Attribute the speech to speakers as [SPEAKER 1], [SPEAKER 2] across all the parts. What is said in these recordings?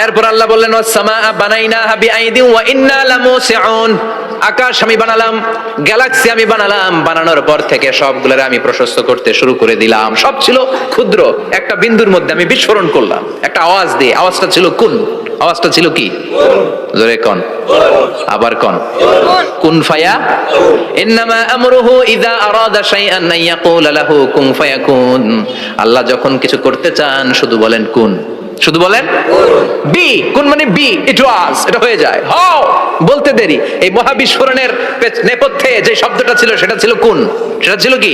[SPEAKER 1] এরপর আল্লাহ বললেন ওয়াস সামাআ বানাইনাহা বিআইদিন ওয়া ইন্না লামুসিউন, আকাশ আমি বানালাম, গ্যালাক্সি আমি বানালাম, বানানোর পর থেকে সবগুলোর আমি প্রশস্ত করতে শুরু করে দিলাম। সব ছিল ক্ষুদ্র, একটা বিন্দুর মধ্যে আমি বিস্ফোরণ করলাম একটা আওয়াজ দিয়ে। আওয়াজটা ছিল কুন, আওয়াজটা ছিল কি? জোরে কোন, আবার কোন, কুন ফায়া। ইন্নামা আমরুহু ইযা আরাদা শাইআন আন ইয়াকুলা লাহু কুন ফায়াকুন। আল্লাহ যখন কিছু করতে চান শুধু বলেন কুন, শুধু বলেন বি, কোন মানে বি, ইট ওয়াজ, এটা হয়ে যায়। হাও বলতে দেরি। এই মহাবিস্ফোরণের নেপথ্যে যে শব্দটা ছিল সেটা ছিল কুন, সেটা ছিল কি?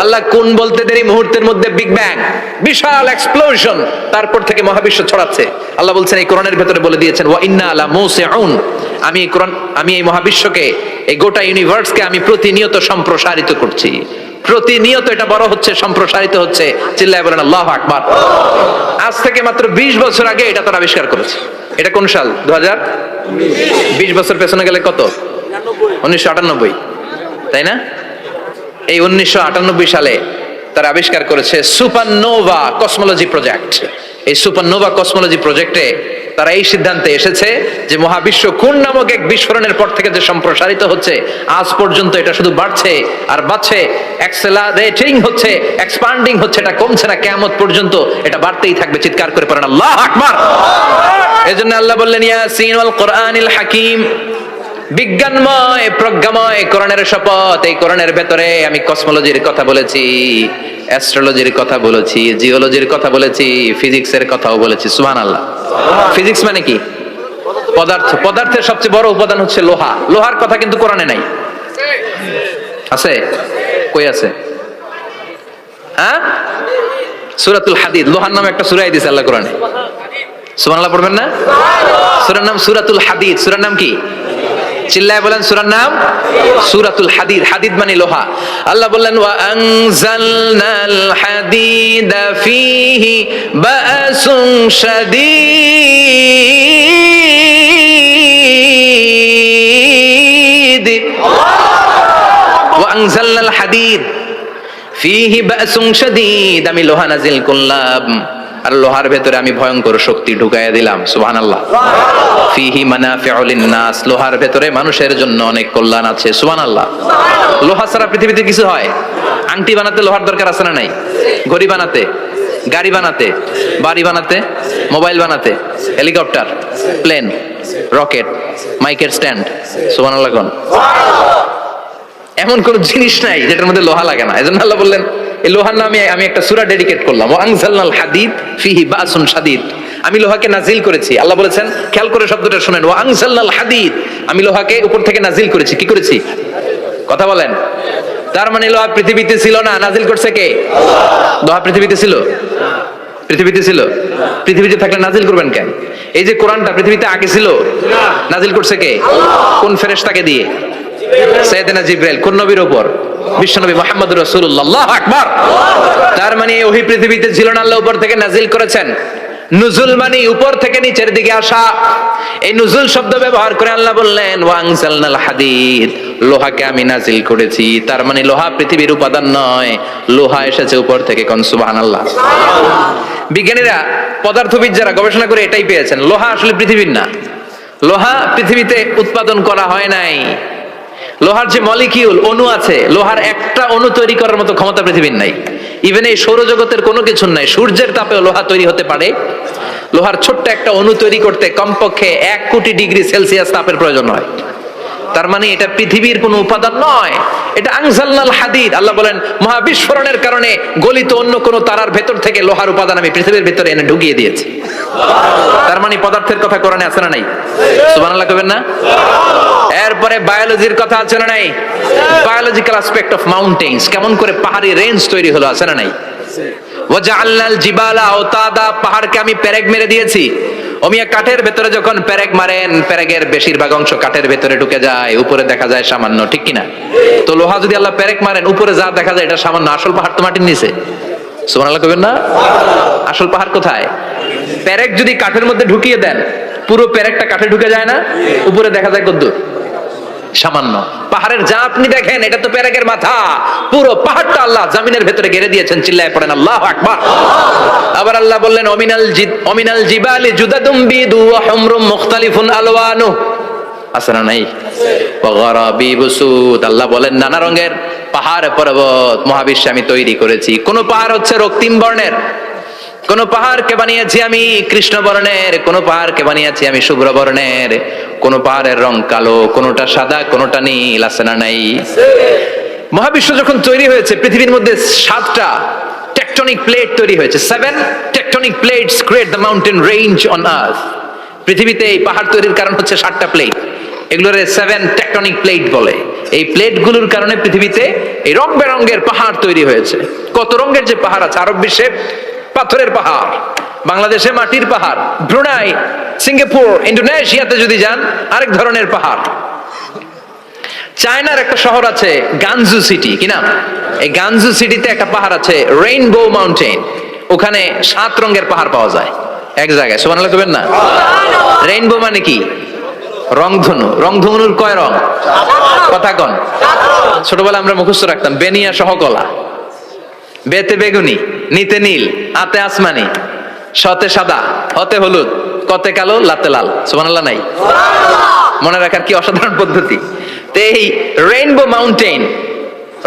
[SPEAKER 1] আল্লাহ কুন বলতে দেরি, মুহূর্তের মধ্যে বিগ ব্যাং, বিশাল এক্সপ্লোশন, তারপর থেকে মহাবিশ্ব ছড়াচ্ছে। আল্লাহ বলছেন এই কোরআনের ভেতরে বলে দিয়েছেন ওয়া ইন্না লা মুসিউন, আমি এই কোরআন, আমি এই মহাবিশ্বকে, এই গোটা ইউনিভার্সকে আমি প্রতিনিয়ত সম্প্রসারিত করছি। প্রতিনিয়ত এটা বড় হচ্ছে, সম্প্রসারিত হচ্ছে। চিল্লায় বলেন আল্লাহু আকবার। আজ থেকে মাত্র 20 বছর আগে এটা তারা আবিষ্কার করেছে। এটা কোন সাল? 2000। 20 বছর পেছনে গেলে কত? 1998, তাই না? এই 1998 সালে তারা আবিষ্কার করেছে সুপারনোভা কসমোলজি প্রজেক্ট। এই সুপারনোভা কসমোলজি প্রজেক্টে তারা এই সিদ্ধান্তে এসেছে যে মহাবিশ্ব কোন নামক এক বিস্ফোরণের পর থেকে যে সম্প্রসারিত হচ্ছে, আজ পর্যন্ত এটা শুধু বাড়ছে আর বাড়ছে, অ্যাক্সেলারেটিং হচ্ছে, এক্সপান্ডিং হচ্ছে, এটা কমছে না। কিয়ামত পর্যন্ত এটা বাড়তেই থাকবে। চিৎকার করে পড়েন আল্লাহু আকবার। এজন্য আল্লাহ বললেন ইয়াসিন ওয়াল কোরআনিল হাকিম, বিজ্ঞানময় প্রজ্ঞাময় কোরআনের শপথ। এই কোরআনের ভেতরে আমি কসমোলজির কথা বলেছি, অ্যাস্ট্রোলজির কথা বলেছি, জিওলজির কথা বলেছি, ফিজিক্সের কথাও বলেছি। সুবহানাল্লাহ। ফিজিক্স মানে কি? পদার্থ। পদার্থের সবচেয়ে বড় উপাদান হচ্ছে লোহা। লোহার কথা কিন্তু কোরআনে নাই। আছে? কই আছে? হ্যাঁ, সূরাতুল হাদিদ, লোহার নামে একটা সূরা দিয়েছে আল্লাহ কোরআনে। সুবহানাল্লাহ পড়বেন না? সূরার নাম সূরাতুল হাদিদ। সূরার নাম কি? চিল্লায় বলেন সূরার নাম সূরাতুল হাদিদ। হাদিদ মানে লোহা। আল্লাহ বললেন ওয়া আনজালনাল হাদিদা ফীহি বাসুন শাদীদ। ওয়া আনজালনাল হাদিদ ফীহি বাসুন শাদীদ, আমি লোহা নাজিল করলাম আর লোহার ভেতরে আমি ভয়ঙ্কর শক্তি ঢুকাইয়া দিলাম। সুবহানাল্লাহ। ফিহি মানাফিউ লিন-নাস, লোহার ভেতরে মানুষের জন্য অনেক কল্যাণ আছে। সুবহানাল্লাহ। লোহা ছাড়া পৃথিবীতে কিছু হয়? আংটি বানাতে লোহার দরকার আছে না নাই? ঘড়ি বানাতে, গাড়ি বানাতে, বাড়ি বানাতে, মোবাইল বানাতে, হেলিকপ্টার, প্লেন, রকেট, মাইকের স্ট্যান্ড। সুবহানাল্লাহ কোন? এমন কোন জিনিস নাই যেটার মধ্যে লোহা লাগে না। এজন্য আল্লাহ বললেন এই লোহার নামে আমি একটা সূরা ডেডিকেট করলাম, ওয়া আনজালনাল হাদিদ ফিহি বাসুন শাদীদ। আমি লোহাকে নাজিল করেছি। আল্লাহ বলেছেন, খেয়াল করে শব্দটা শুনেন, ওয়া আনজালনাল হাদিদ, আমি লোহাকে উপর থেকে নাজিল করেছি। কি করেছি? কথা বলেন। তার মানে লোহা পৃথিবীতে ছিল না, নাজিল করছে কে? লোহা পৃথিবীতে ছিল? পৃথিবীতে ছিল? পৃথিবীতে থাকলে নাজিল করবেন কেন? এই যে কোরআনটা পৃথিবীতে আগে ছিল, নাজিল করছে কে? কোন ফেরেশতাকে দিয়ে? সাইয়েদনা জিবরাইল। কোন নবীর উপর? বিশ্বনবী মুহাম্মদুর রাসূলুল্লাহ। আল্লাহু আকবার। তার মানে ওহী পৃথিবীতে ছিল না, আল্লাহ উপর থেকে নাজিল করেছেন। নুজুল মানে উপর থেকে নিচের দিকে আসা। এই নুজুল শব্দ ব্যবহার করে আল্লাহ বললেন ওয়া আনজালনাল হাদিদ, লোহাকে আমি নাজিল করেছি। তার মানে লোহা পৃথিবীর উপাদান নয়, লোহা এসেছে উপর থেকে। কোন সুবহানাল্লাহ। বিজ্ঞানীরা, পদার্থবিদ যারা গবেষণা করে এটাই পেয়েছেন, লোহা আসলে পৃথিবীর না। লোহা পৃথিবীতে উৎপাদন করা হয় নাই। লোহার যে মলিকিউল, অণু আছে, লোহার একটা অণু তৈরি করার মতো ক্ষমতা পৃথিবীর নাই। ইভেন এই সৌরজগতের কোনো কিছু নাই। সূর্যের তাপেও লোহা তৈরি হতে পারে। লোহার ছোট্ট একটা অণু তৈরি করতে কমপক্ষে 1 কোটি ডিগ্রি সেলসিয়াস তাপের প্রয়োজন হয়। তার মানে এটা পৃথিবীর কোনো উপাদান নয়, এটা আনজালনাল হাদিদ। আল্লাহ বলেন মহাবিস্ফোরণের কারণে গলিত অন্য কোন তারার ভেতর থেকে লোহার উপাদান আমি পৃথিবীর ভিতরে এনে ঢুকিয়ে দিয়েছি। তার মানে পদার্থের কথা কোরআনে আছে না নাই? সুবহানাল্লাহ কইবেন না? এরপরে বায়োলজির কথা আছে না নাই? বায়োলজিক্যাল অ্যাসপেক্ট অফ মাউন্টেন্স, কেমন করে পাহাড়ি রেঞ্জ তৈরি হলো, আছে না নাই? ওয়াজআলনাল জিবালা আওতাদা, পাহাড়কে আমি পেরেক মেরে দিয়েছি। ওমিয়া কাঠের ভেতরে যখন পেরেক মারেন, পেরেকের বেশিরভাগ অংশ কাঠের ভেতরে ঢুকে যায়, উপরে দেখা যায় সামান্য, ঠিক কিনা? তো লোহা যদি আল্লাহ পেরেক মারেন, উপরে যা দেখা যায় এটা সামান্য, আসল পাহাড় তো মাটির নিচে। সুবহানাল্লাহ কইবেন না? আসল পাহাড় কোথায়? পেরেক যদি কাঠের মধ্যে ঢুকিয়ে দেন, পুরো পেরেকটা কাঠে ঢুকে যায় না, উপরে দেখা যায় কদ্দূর? সামান্য। পাহাড়ের যা আপনি দেখেন এটা তো পেরেকের মাথা, পুরো পাহাড়টা আল্লাহ জমিনের ভেতরে গেড়ে দিয়েছেন। চিল্লায় পড়েন আল্লাহু আকবার। আবার আল্লাহ বললেন অমিনাল জিবালি জুদাদুম বিদু ওয়া হুমরুম মুখতালিফুন আলওয়ানু, আছে না নাই? ওয়া গারাবিবু সুদ, আল্লাহ বলেন নানা রঙের পাহাড় পর্বত মহাবিশ্বে আমি তৈরি করেছি। কোন পাহাড় হচ্ছে রক্তিম বর্ণের, কোন পাহাড়কে বানিয়েছি আমি কৃষ্ণ বর্ণের, কোন পাহাড়কে বানিয়েছি আমি শুভ্র বর্ণের, কোন পাহাড়ের রং কালো, কোনটা সাদা, কোনটা নীল, আছে না নাই? মহাবিশ্ব যখন তৈরি হয়েছে পৃথিবীর মধ্যে 7টা টেকটনিক প্লেট তৈরি হয়েছে। 7 tectonic plates create the mountain range on earth. পৃথিবীতে এই পাহাড় তৈরির কারণ হচ্ছে 7টা প্লেট, এগুলোর 7 টেকটনিক প্লেট বলে। এই প্লেটগুলোর কারণে পৃথিবীতে এই রং বেরঙের পাহাড় তৈরি হয়েছে। কত রঙের যে পাহাড় আছে, আরব বিশ্বে পাথরের পাহাড়, বাংলাদেশে মাটির পাহাড়, ব্রুনাই, সিঙ্গাপুর, ইন্দোনেশিয়াতে যদি যান আরেক ধরনের পাহাড়। চায়নার একটা শহর আছে গানজু সিটি, কি নাম? এই গানজু সিটিতে একটা পাহাড় আছে রেইনবো মাউন্টেন, ওখানে 7 রঙের পাহাড় পাওয়া যায় এক জায়গায়। সুবহানাল্লাহ কইবেন না? রেইনবো মানে কি? রংধনু। রংধনুর কয় রং? কথা কন। ছোটবেলা আমরা মুখস্থ রাখতাম বেনিয়া সহকলা, বেতে বেগুনি, নিতে নীল, আতে আসমানি, শতে সাদা, হতে হলুদ, কতে কালো, লাতে লাল। সুবহানাল্লাহ নাই? মনে রাখার কি অসাধারণ পদ্ধতি। তো এই রেইনবো মাউন্টেন,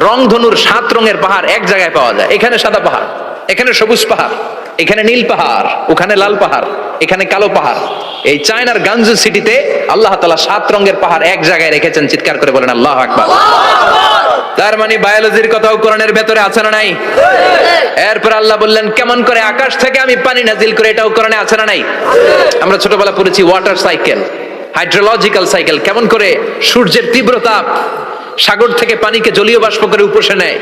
[SPEAKER 1] রংধনুর 7 রঙের পাহাড় এক জায়গায় পাওয়া যায়। এখানে সাদা পাহাড়, এখানে সবুজ পাহাড়, এখানে নীল পাহাড়, ওখানে লাল পাহাড়, এখানে কালো পাহাড়। এই চায়নার গানজু সিটিতে আল্লাহ তাআলা 7 রঙের পাহাড় এক জায়গায় রেখেছেন। চিৎকার করে বলেন আল্লাহু আকবার। তার মানে বায়োলজির কথাও কোরআনের ভেতরে আছে না নাই? এরপর আল্লাহ বললেন কেমন করে আকাশ থেকে আমি পানি নাজিল করে, এটাও কোরআনে আছে না নাই? আমরা ছোটবেলা পড়েছি ওয়াটার সাইকেল, হাইড্রোলজিক্যাল সাইকেল, কেমন করে সূর্যের তীব্র তাপ সাগর থেকে পানিকে জলীয় বাষ্প করে উপসে নেয়,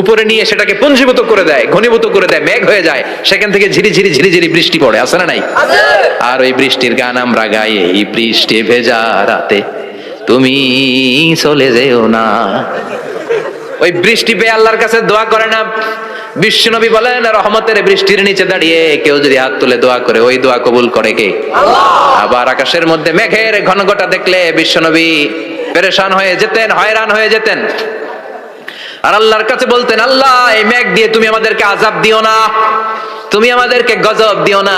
[SPEAKER 1] উপরে নিয়ে সেটাকে পুঞ্জীভূত করে দেয়, ঘনীভূত করে দেয়, মেঘ হয়ে যায়, সেখান থেকে ঝিরি ঝিরি ঝিরি ঝিরি বৃষ্টি পড়ে, আছে না নাই? আর ওই বৃষ্টির গান আমরা গাই, এই বৃষ্টি ভেজা রাতে তুমি চলে যেও না। ওই বৃষ্টি পেয়ে আল্লাহর কাছে দোয়া করে না বিশ্বনবী বলেন রহমতের বৃষ্টির নিচে দাঁড়িয়ে কেউ যদি হাত তুলে দোয়া করে ওই দোয়া কবুল করে কে? আল্লাহ। আবার আকাশের মধ্যে মেঘের ঘনঘটা দেখলে বিশ্বনবী পেরেশান হয়ে যেতেন, হয়রান হয়ে যেতেন, আর আল্লাহর কাছে বলতেন আল্লাহ এই মেঘ দিয়ে তুমি আমাদেরকে আযাব দিও না, তুমি আমাদেরকে গজব দিও না,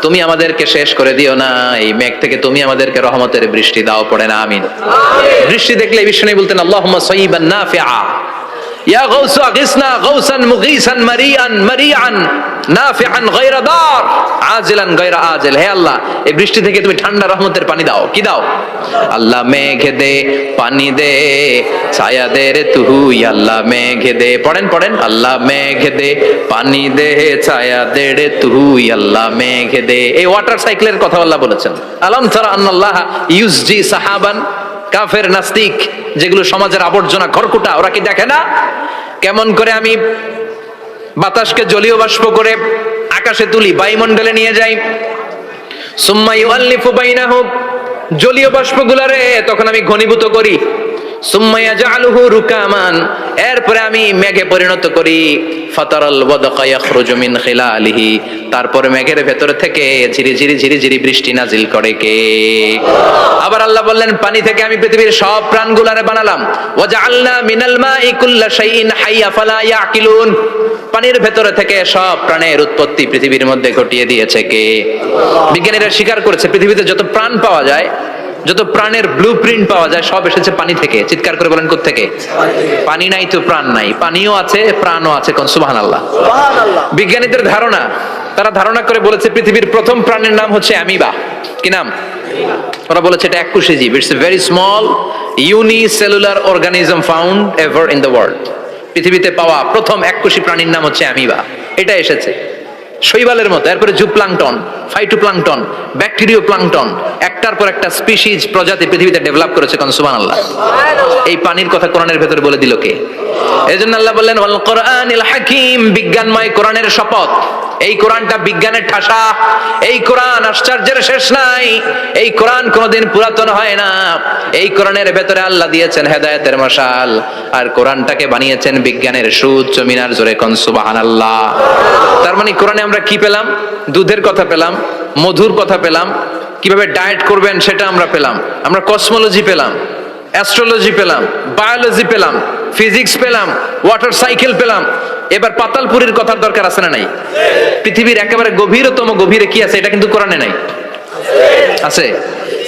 [SPEAKER 1] তুমি আমাদেরকে শেষ করে দিও না, এই মেঘ থেকে তুমি আমাদেরকে রহমতের বৃষ্টি দাও। পড়ে না আমিন। বৃষ্টি দেখলে বিশ্বনবী বলতেন আল্লাহুম্মা সাইয়িবান নাফিআ, ইয়া গাউসু আগিসনা গাউসান মুগীসান মারিয়ান মারিআন নাফিআন গায়রা দার আজিলান গায়রা আজিল। হে আল্লাহ এই বৃষ্টি থেকে তুমি ঠান্ডা রহমতের পানি দাও। কি দাও? আল্লাহ মেঘ দে পানি দে ছায়া দে রে তুই, আল্লাহ মেঘ দে, পড়েন পড়েন, আল্লাহ মেঘ দে পানি দে ছায়া দে রে তুই, আল্লাহ মেঘ দে। এই ওয়াটার সাইকেলের কথা আল্লাহ বলেছেন। আলাম তারা আন্নাল্লাহ ইউসজি সাহাবান, কাফের নাস্তিক যেগুলো সমাজের আবর্জনা খড়কুটা, ওরা কি দেখে না কেমন করে আমি বাতাসকে জলীয় বাষ্প করে আকাশে তুলি, বায়ুমণ্ডলে নিয়ে যাই, সুম্মা ইউআল্লিফু বাইনাহুম, জলীয় বাষ্পগুলারে তখন আমি ঘনীভূত করি, সুম্মা ইয়াজআলুহু রুকামান, এরপরে আমি মেঘে পরিণত করি, ফাতারাল ওয়াদকা ইয়াখরুজু মিন খিলালিহি, তারপরে মেঘের ভেতর থেকে ঝিরি ঝিরি ঝিরি ঝিরি বৃষ্টি নাজিল করে কে? আবার আল্লাহ বললেন পানি থেকে আমি পৃথিবীর সব প্রাণগুলারে বানালাম, ওয়াজআলনা মিনাল মাই কুল্লা শাইইন হাইয়া ফালা ইয়াকিলুন, পানির ভেতর থেকে সব প্রাণের উৎপত্তি পৃথিবীর মধ্যে ঘটিয়ে দিয়েছে কে? বিজ্ঞানীরা স্বীকার করেছে পৃথিবীতে যত প্রাণ পাওয়া যায়, যত প্রাণের ব্লুপ্রিন্ট পাওয়া যায় সব এসেছে পানি থেকে। চিৎকার করে বলেন কোথা থেকে? পানি নাই তো প্রাণ নাই, পানিও আছে প্রাণও আছে। কোন সুবহানাল্লাহ। বিজ্ঞানীদের ধারণা, তারা ধারণা করে বলেছে পৃথিবীর প্রথম প্রাণের নাম হচ্ছে অ্যামিবা। কি নাম? ওরা বলেছে এটা এককোষী জীব, it's a very small unicellular organism found ever in the world. পৃথিবীতে পাওয়া প্রথম এককোষী প্রাণীর নাম হচ্ছে অ্যামিবা। এটা এসেছে শৈবালের মতো, এরপরে জুপ্লাংটন, ফাইটোপ্লাংটন, ব্যাকটেরিও প্লাংটন, একটার পর একটা স্পিসিজ প্রজাতি পৃথিবীতে ডেভেলপ করেছে। কোন সুবহানাল্লাহ। এই পানির কথা কোরআনের ভেতরে বলে দিল কে? এজন্য আল্লাহ বললেন ওয়াল কোরআনিল হাকিম, বিজ্ঞানময় কোরআনের শপথ। এই কোরআনটা বিজ্ঞানের ঠাসা, এই কোরআন আশ্চর্যের শেষ নাই, এই কোরআন কোনোদিন পুরাতন হয় না। এই কোরআনের ভেতরে আল্লাহ দিয়েছেন হেদায়েতের মশাল, আর কোরআনটাকে বানিয়েছেন বিজ্ঞানের সুউচ্চ মিনার। জোরে কোন সুবহানাল্লাহ। তার মানে কোরআনে আমরা কি পেলাম? দুধের কথা পেলাম, মধুর কথা পেলাম, কিভাবে ডায়েট করবেন সেটা আমরা পেলাম, আমরা কসমোলজি পেলাম, অ্যাস্ট্রোলজি পেলাম, বায়োলজি পেলাম, ফিজিক্স পেলাম, ওয়াটার সাইকেল পেলাম। এবার পাতালপুরীর কথার দরকার আছে না নাই? পৃথিবীর একেবারে গভীরতম গভীরে কি আছে এটা কিন্তু কোরআনে নাই, আছে।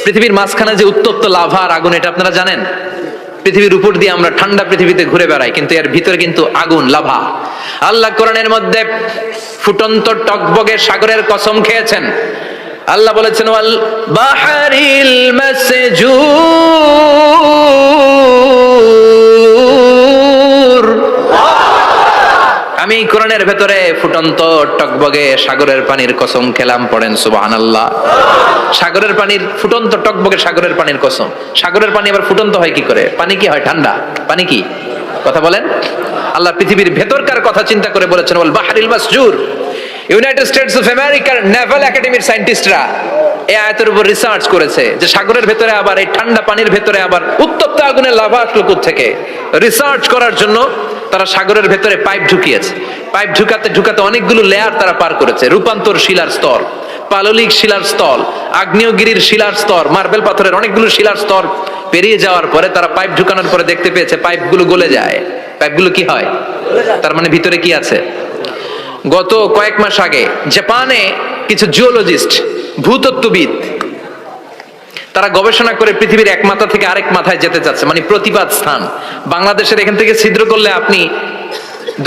[SPEAKER 1] পৃথিবীর মাঝখানে যে উত্তপ্ত লাভা আর আগুন, এটা আপনারা জানেন? পৃথিবীর উপর দিয়ে আমরা ঠান্ডা পৃথিবীতে ঘুরে বেড়াই, কিন্তু এর ভিতরে কিন্তু আগুন, লাভা। আল্লাহ কোরআনের মধ্যে ফুটন্ত টকবগে সাগরের কসম খেয়েছেন। আল্লাহ বলেছেন ওয়াল বাহরিল মাসজুর। আমি কোরআনের ভেতরে ফুটন্ত টকবগে সাগরের পানির কসম খেলাম, পড়েন সুবহানাল্লাহ। সাগরের পানির ফুটন্ত টকবগে সাগরের পানির কসম। সাগরের পানি আবার ফুটন্ত হয় কি করে? পানি কি হয়? ঠান্ডা। পানি কি? কথা বলেন। আল্লাহ পৃথিবীর ভেতরকার কথা চিন্তা করে বলেছেন ওয়াল বাহরিল মাসজুর। ইউনাইটেড স্টেটস অফ আমেরিকার নেভাল একাডেমির সায়েন্টিস্টরা এই আয়াতের উপর রিসার্চ করেছে যে সাগরের ভেতরে আবার এই ঠান্ডা পানির ভেতরে আবার উত্তপ্ত আগুনের লাভা আসলো থেকে। রিসার্চ করার জন্য তারা সাগরের ভেতরে পাইপ ঢুকিয়েছে। পাইপ ঢুকাতে ঢুকাতে অনেকগুলো লেয়ার তারা পার করেছে। রূপান্তর শিলার স্তর, পাললিক শিলার স্তর, আগ্নেয়গিরির শিলার স্তর, মার্বেল পাথরের অনেকগুলো শিলার স্তর পেরিয়ে যাওয়ার পরে তারা পাইপ ঢুকানোর পরে দেখতে পেয়েছে পাইপগুলো গলে যায়। পাইপগুলো কি হয়? তার মানে ভিতরে কি আছে? গত কয়েক মাস আগে জাপানে কিছু জিওলজিস্ট, ভূতত্ত্ববিদ, তারা গবেষণা করে পৃথিবীর এক মাথা থেকে আরেক মাথায় যেতে চাচ্ছে, মানে প্রতিপাদ স্থান। বাংলাদেশের এখান থেকে ছিদ্র করলে আপনি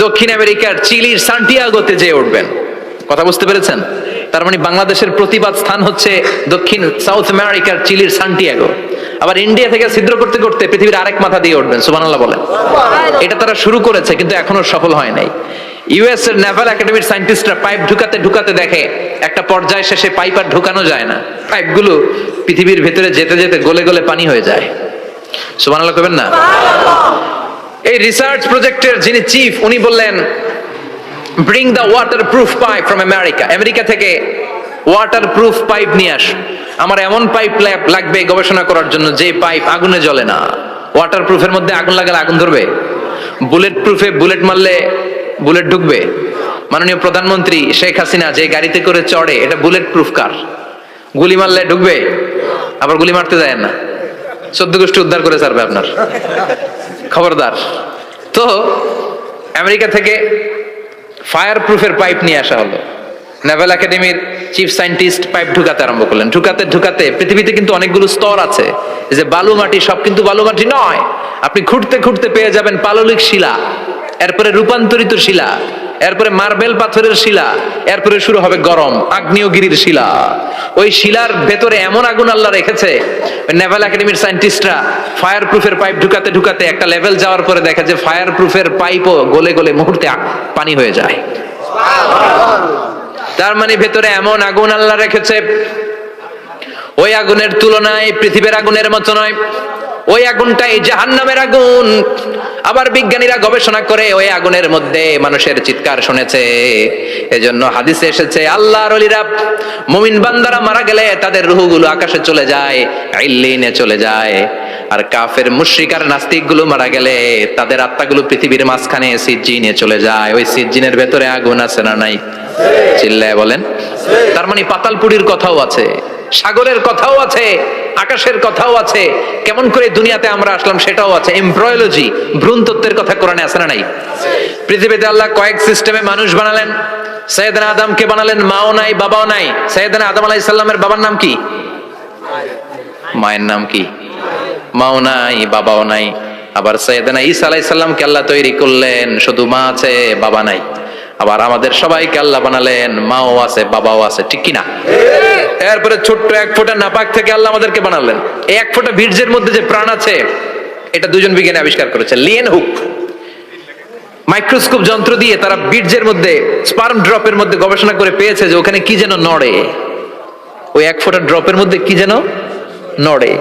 [SPEAKER 1] দক্ষিণ আমেরিকার চিলির সান্টিয়াগোতে যেয়ে উঠবেন। কথা বুঝতে পেরেছেন? তার মানে বাংলাদেশের প্রতিপাদ স্থান হচ্ছে দক্ষিণ সাউথ আমেরিকার চিলির সান্টিয়াগো। আবার ইন্ডিয়া থেকে ছিদ্র করতে করতে পৃথিবীর আরেক মাথা দিয়ে উঠবেন। সুবহানাল্লাহ বলেন। এটা তারা শুরু করেছে, কিন্তু এখনো সফল হয় নাই। ইউএস এর নেভাল একাডেমির সায়েন্টিস্টরা পাইপ ঢুকাতে ঢুকাতে দেখে একটা পর্যায় শেষে পাইপ আর ঢুকানো যায় না। পাইপগুলো পৃথিবীর ভেতরে যেতে যেতে গলে গলে পানি হয়ে যায়। সুবহানাল্লাহ কইবেন না? এই রিসার্চ প্রজেক্টের যিনি চিফ, উনি বললেন bring the waterproof pipe from America. America থেকে ওয়াটারপ্রুফ পাইপ নিয়ে আস। আমার এমন পাইপ লাগবে গবেষণা করার জন্য যে পাইপ আগুনে জ্বলে না। ওয়াটারপ্রুফের মধ্যে আগুন লাগালে আগুন ধরবে? বুলেট প্রুফে বুলেট মারলে বুলেট ঢুকবে? মাননীয় প্রধানমন্ত্রী শেখ হাসিনা যে গাড়িতে করে চড়ে, এটা বুলেট প্রুফ কার? গুলি মারলে ঢুকবে? আবার গুলি মারতে যায় না, 14 গোষ্ঠী উদ্ধার করে ছাড়বে আপনার, খবরদার। তো আমেরিকা থেকে ফায়ার প্রুফের পাইপ নিয়ে আসা হলো। নেভাল একাডেমির চিফ সায়েন্টিস্ট পাইপ ঢুকাতে আরম্ভ করলেন। ঢুকাতে ঢুকাতে পৃথিবীতে কিন্তু অনেকগুলো স্তর আছে। যে বালু মাটি, সব কিন্তু বালু মাটি নয়। আপনি খুঁড়তে খুঁড়তে পেয়ে যাবেন পাললিক শিলা, এরপরে রূপান্তরিত শিলা, এরপরে মার্বেল পাথরের শিলা, এরপরে শুরু হবে গরম আগ্নেয়গিরির শিলা। ওই শিলার ভেতরে এমন আগুন আল্লাহ রেখেছে, নেভাল একাডেমির সায়েন্টিস্টরা ফায়ার প্রুফের পাইপ ঢুকাতে ঢুকাতে একটা লেভেল যাওয়ার পরে দেখে যে ফায়ার প্রুফের পাইপও গলে গলে মুহূর্তে পানি হয়ে যায়। তার মানে ভেতরে এমন আগুন আল্লাহ রেখেছে, ওই আগুনের তুলনায় পৃথিবীর আগুনের মতো নয়। ওই আগুনটাই জাহান্নামের আগুন। আবার বিজ্ঞানীরা গবেষণা করে ওই আগুনের মধ্যে মানুষের চিৎকার শুনেছে। এজন্য হাদিসে এসেছে আল্লাহর ওলিরা, মুমিন বান্দারা মারা গেলে তাদের রূহগুলো আকাশে চলে যায়, ইল্লিনে চলে যায়। আর কাফের মুশরিক আর নাস্তিক গুলো মারা গেলে তাদের আত্মাগুলো পৃথিবীর মাঝখানে সিজ্জিনে চলে যায়। ওই সিজ্জিনের ভেতরে আগুন আছে না নাই? চিল্লায় বলেন। তার মানে পাতালপুরীর কথাও আছে, সাগরের কথাও আছে, আকাশের কথাও আছে। কেমন করে দুনিয়াতে আমরা আসলাম সেটাও আছে। এমব্রয়োলজি, ভ্রূণতত্ত্বের কথা কোরআনে আছে না নাই? পৃথিবীতে আল্লাহ কয়েক সিস্টেমে মানুষ বানালেন। সৈয়দনা আদমকে বানালেন, মাও নাই বাবাও নাই। সৈয়দনা আদম আলাইহিস সালামের বাবার নাম কি? মায়ের নাম কি? মাও নাই বাবাও নাই। আবার সৈয়দনা ঈসা আলাইহিস সালামকে আল্লাহ তৈরি করলেন, শুধু মা আছে বাবা নাই। আবার আমাদের সবাইকে আল্লাহ বানালেন, মাও আছে বাবাও আছে, ঠিক কিনা? এরপরে ছোট্ট এক ফোঁটা নাপাক থেকে আল্লাহ আমাদেরকে বানালেন। এই এক ফোঁটা বীর্যের মধ্যে যে প্রাণ আছে, এটা দুজন বিজ্ঞানী আবিষ্কার করেছে। লিয়েন হুক মাইক্রোস্কোপ যন্ত্র দিয়ে তারা বীর্যের মধ্যে, স্পার্ম ড্রপের মধ্যে গবেষণা করে পেয়েছে যে ওখানে কি যেন নড়ে। ওই এক ফোঁটা ড্রপের মধ্যে কি যেন নড়ে।